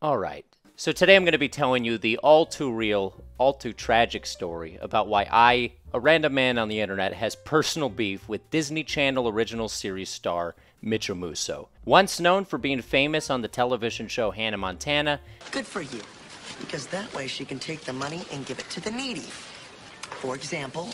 Alright, so today I'm going to be telling you the all too real, all too tragic story about why I, a random man on the internet, has personal beef with Disney Channel original series star Mitchell Musso. Once known for being famous on the television show Hannah Montana. Good for you, because that way she can take the money and give it to the needy. For example,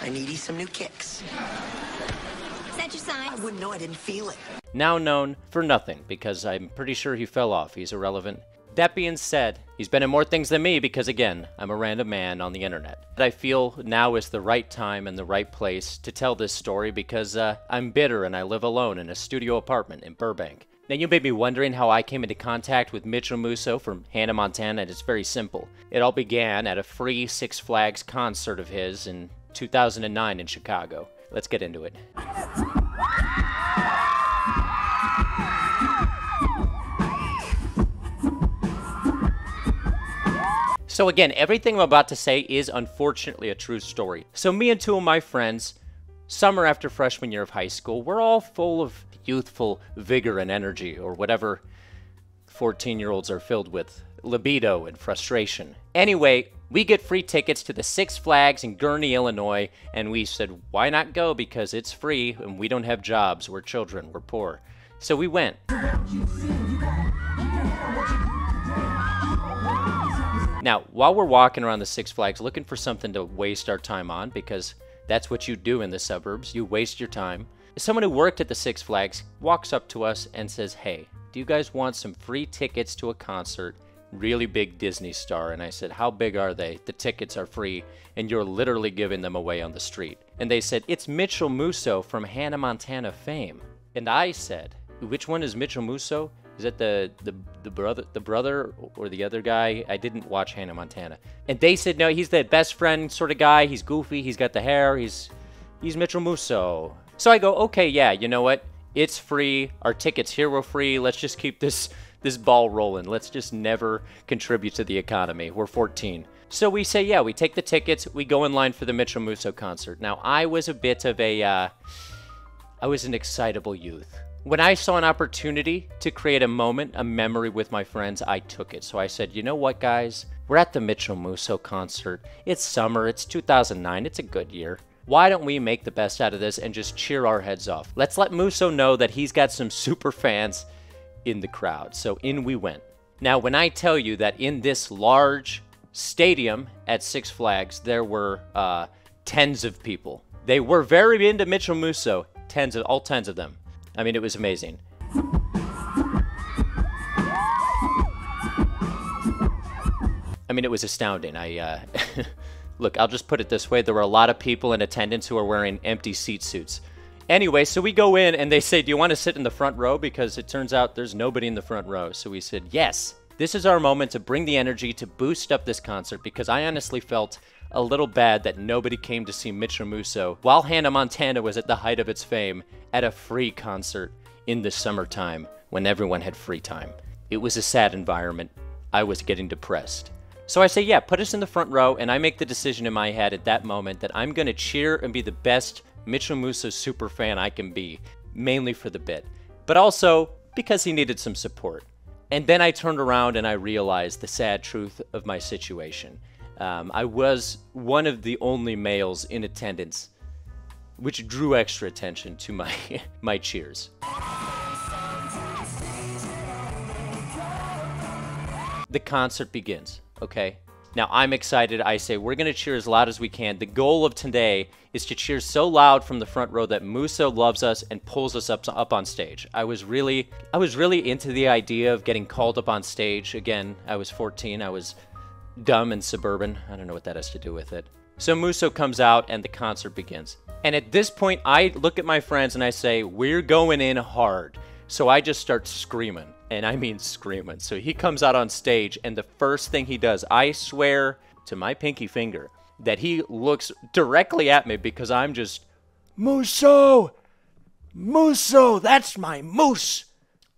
I needy some new kicks. Is that your sign? I wouldn't know, I didn't feel it. Now known for nothing, because I'm pretty sure he fell off. He's irrelevant. That being said, he's been in more things than me because, again, I'm a random man on the internet. I feel now is the right time and the right place to tell this story because I'm bitter and I live alone in a studio apartment in Burbank. Now, you may be wondering how I came into contact with Mitchell Musso from Hannah Montana, and it's very simple. It all began at a free Six Flags concert of his in 2009 in Chicago. Let's get into it. So again, everything I'm about to say is unfortunately a true story. So me and two of my friends, summer after freshman year of high school, we're all full of youthful vigor and energy, or whatever 14-year-olds are filled with, libido and frustration. Anyway, we get free tickets to the Six Flags in Gurnee, Illinois, and we said, why not go? Because it's free and we don't have jobs, we're children, we're poor. So we went. Now, while we're walking around the Six Flags looking for something to waste our time on, because that's what you do in the suburbs, you waste your time, someone who worked at the Six Flags walks up to us and says, hey, do you guys want some free tickets to a concert? Really big Disney star. And I said, how big are they? The tickets are free, and you're literally giving them away on the street. And they said, it's Mitchell Musso from Hannah Montana fame. And I said, which one is Mitchell Musso? Is that the brother or the other guy? I didn't watch Hannah Montana. And they said, no, he's the best friend sort of guy. He's goofy. He's got the hair. He's Mitchell Musso. So I go, okay, yeah, you know what? It's free. Our tickets here were free. Let's just keep this ball rolling. Let's just never contribute to the economy. We're 14. So we say, yeah, we take the tickets. We go in line for the Mitchell Musso concert. Now, I was a bit of I was an excitable youth. When I saw an opportunity to create a moment, a memory with my friends, I took it. So I said, you know what, guys? We're at the Mitchell Musso concert. It's summer. It's 2009. It's a good year. Why don't we make the best out of this and just cheer our heads off? Let's let Musso know that he's got some super fans in the crowd. So in we went. Now, when I tell you that in this large stadium at Six Flags, there were tens of people. They were very into Mitchell Musso. All tens of them. I mean, it was amazing. I mean, it was astounding. Look, I'll just put it this way. There were a lot of people in attendance who are wearing empty seat suits. Anyway, so we go in and they say, do you want to sit in the front row? Because it turns out there's nobody in the front row. So we said, yes, this is our moment to bring the energy to boost up this concert, because I honestly felt a little bad that nobody came to see Mitchell Musso while Hannah Montana was at the height of its fame at a free concert in the summertime when everyone had free time. It was a sad environment. I was getting depressed. So I say, yeah, put us in the front row, and I make the decision in my head at that moment that I'm going to cheer and be the best Mitchell Musso super fan I can be, mainly for the bit, but also because he needed some support. And then I turned around and I realized the sad truth of my situation. I was one of the only males in attendance, which drew extra attention to my cheers. The concert begins, okay? Now, I'm excited. I say, we're going to cheer as loud as we can. The goal of today is to cheer so loud from the front row that Musso loves us and pulls us up on stage. I was really into the idea of getting called up on stage. Again, I was 14. I was dumb and suburban. I don't know what that has to do with it. So Musso comes out and the concert begins. And at this point, I look at my friends and I say, we're going in hard. So I just start screaming, and I mean screaming. So he comes out on stage, and the first thing he does, I swear to my pinky finger, that he looks directly at me because I'm just, Musso! Musso, that's my moose!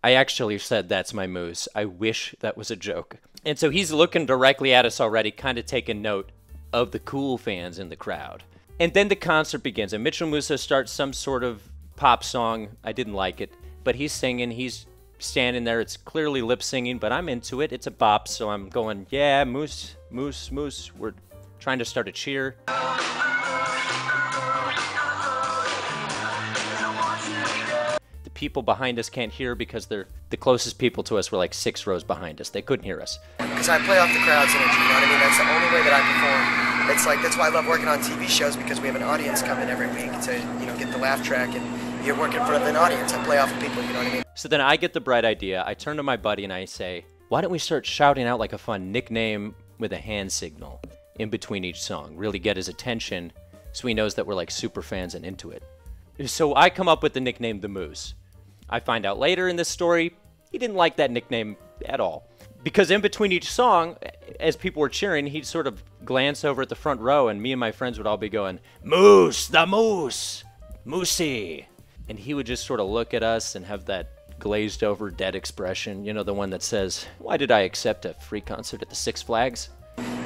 I actually said that's my moose. I wish that was a joke. And so he's looking directly at us already, kind of taking note of the cool fans in the crowd. And then the concert begins, and Mitchell Musso starts some sort of pop song. I didn't like it. But he's singing, he's standing there. It's clearly lip singing, but I'm into it. It's a bop, so I'm going, yeah, moose, moose, moose. We're trying to start a cheer. The people behind us can't hear because they're the closest people to us were like 6 rows behind us. They couldn't hear us. Because I play off the crowd's energy, you know what I mean? That's the only way that I perform. It's like, that's why I love working on TV shows, because we have an audience come in every week to, you know, get the laugh track, and you're working in front of an audience. I play off of people, you know what I mean? So then I get the bright idea. I turn to my buddy and I say, why don't we start shouting out like a fun nickname with a hand signal in between each song? Really get his attention so he knows that we're like super fans and into it. So I come up with the nickname The Moose. I find out later in this story, he didn't like that nickname at all. Because in between each song, as people were cheering, he'd sort of glance over at the front row, and me and my friends would all be going, Moose, the Moose, Moosey. And he would just sort of look at us and have that glazed over dead expression, you know, the one that says, why did I accept a free concert at the Six Flags?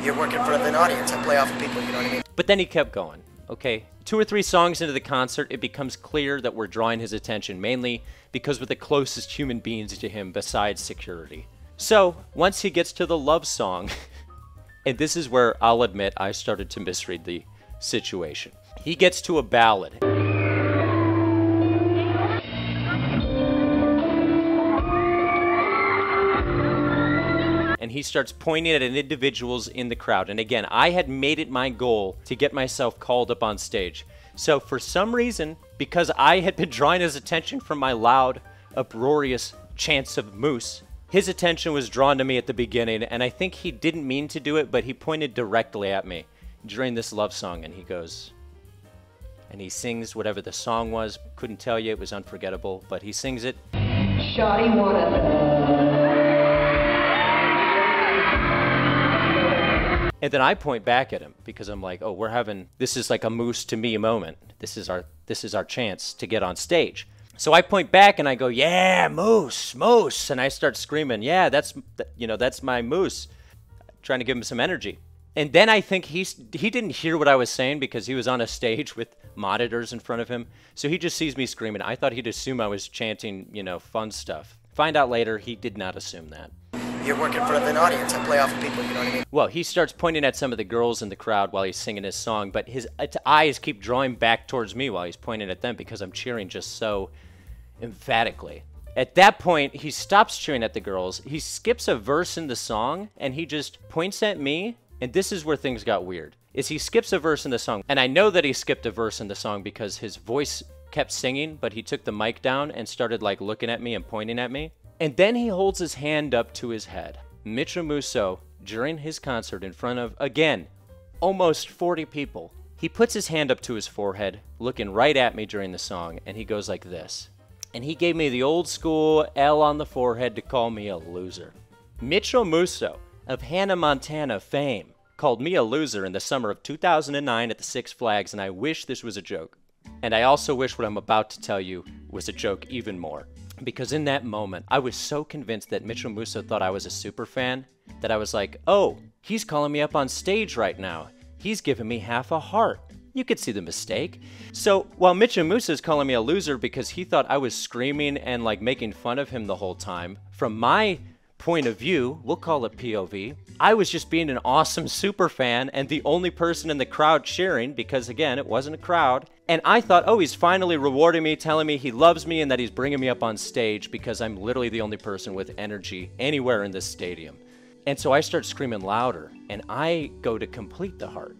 You're working in front of an audience. I play off of people, you know what I mean? But then he kept going. Okay, 2 or 3 songs into the concert, it becomes clear that we're drawing his attention, mainly because we're the closest human beings to him besides security. So, once he gets to the love song, and this is where I'll admit I started to misread the situation. He gets to a ballad. And he starts pointing at individuals in the crowd. And again, I had made it my goal to get myself called up on stage. So for some reason, because I had been drawing his attention from my loud, uproarious chants of moose, his attention was drawn to me at the beginning, and I think he didn't mean to do it, but he pointed directly at me during this love song, and he goes, and he sings whatever the song was. Couldn't tell you, it was unforgettable, but he sings it. Shawty wanna. And then I point back at him because I'm like, oh, this is like a moose to me moment. This is our chance to get on stage. So I point back and I go, yeah, moose, moose. And I start screaming, yeah, that's my moose. Trying to give him some energy. And then I think he didn't hear what I was saying because he was on a stage with monitors in front of him. So he just sees me screaming. I thought he'd assume I was chanting, fun stuff. Find out later, he did not assume that. You're working in front of an audience. I play off of people, you know what I mean? Well, he starts pointing at some of the girls in the crowd while he's singing his song, but his eyes keep drawing back towards me while he's pointing at them because I'm cheering just so emphatically. At that point, he stops cheering at the girls. He skips a verse in the song, and he just points at me, and this is where things got weird, is he skips a verse in the song. And I know that he skipped a verse in the song because his voice kept singing, but he took the mic down and started like looking at me and pointing at me. And then he holds his hand up to his head. Mitchell Musso, during his concert in front of, again, almost 40 people, he puts his hand up to his forehead, looking right at me during the song, and he goes like this. And he gave me the old school L on the forehead to call me a loser. Mitchell Musso of Hannah, Montana fame called me a loser in the summer of 2009 at the Six Flags, and I wish this was a joke. And I also wish what I'm about to tell you was a joke even more. Because in that moment, I was so convinced that Mitchell Musso thought I was a super fan that I was like, oh, he's calling me up on stage right now. He's giving me half a heart. You could see the mistake. So while Mitchell Musso is calling me a loser because he thought I was screaming and like making fun of him the whole time, from my point of view, we'll call it POV, I was just being an awesome super fan and the only person in the crowd cheering because, again, it wasn't a crowd. And I thought, oh, he's finally rewarding me, telling me he loves me and that he's bringing me up on stage because I'm literally the only person with energy anywhere in this stadium. And so I start screaming louder and I go to complete the heart.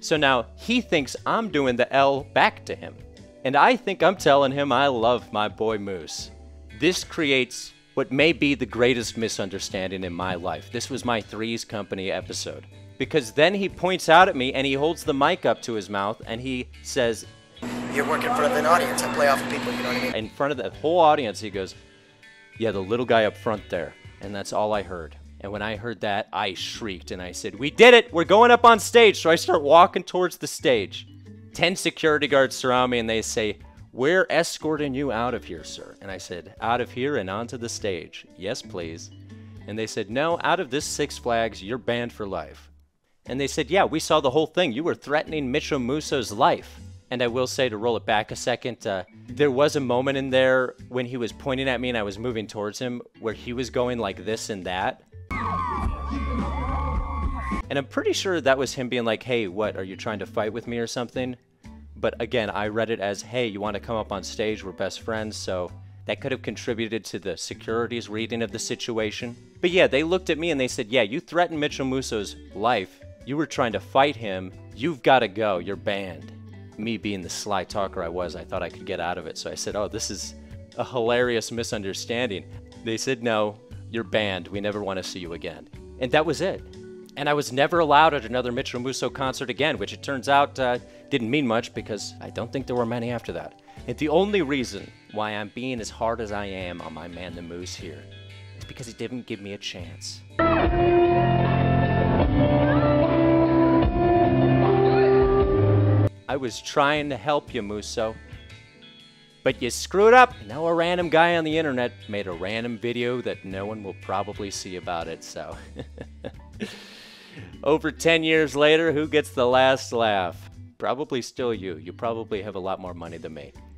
So now he thinks I'm doing the L back to him. And I think I'm telling him I love my boy Moose. This creates what may be the greatest misunderstanding in my life. This was my Three's Company episode. Because then he points out at me and he holds the mic up to his mouth and he says, you're working in front of an audience. I play off of people, you know what I mean? In front of the whole audience, he goes, yeah, the little guy up front there. And that's all I heard. And when I heard that, I shrieked and I said, we did it! We're going up on stage! So I start walking towards the stage. 10 security guards surround me and they say, we're escorting you out of here, sir. And I said, out of here and onto the stage. Yes, please. And they said, no, out of this Six Flags, you're banned for life. And they said, yeah, we saw the whole thing. You were threatening Mitchell Musso's life. And I will say, to roll it back a second, there was a moment in there when he was pointing at me and I was moving towards him where he was going like this and that. And I'm pretty sure that was him being like, hey, what, are you trying to fight with me or something? But again, I read it as, hey, you want to come up on stage? We're best friends. So that could have contributed to the security's reading of the situation. But yeah, they looked at me and they said, yeah, you threatened Mitchell Musso's life. You were trying to fight him. You've got to go. You're banned. Me being the sly talker I was, I thought I could get out of it. So I said, oh, this is a hilarious misunderstanding. They said, no, you're banned. We never want to see you again. And that was it. And I was never allowed at another Mitchell Musso concert again, which it turns out didn't mean much because I don't think there were many after that. And the only reason why I'm being as hard as I am on my man the Moose here is because he didn't give me a chance. I was trying to help you, Musso. But you screwed up. Now a random guy on the internet made a random video that no one will probably see about it, so. Over 10 years later, who gets the last laugh? Probably still you. You probably have a lot more money than me.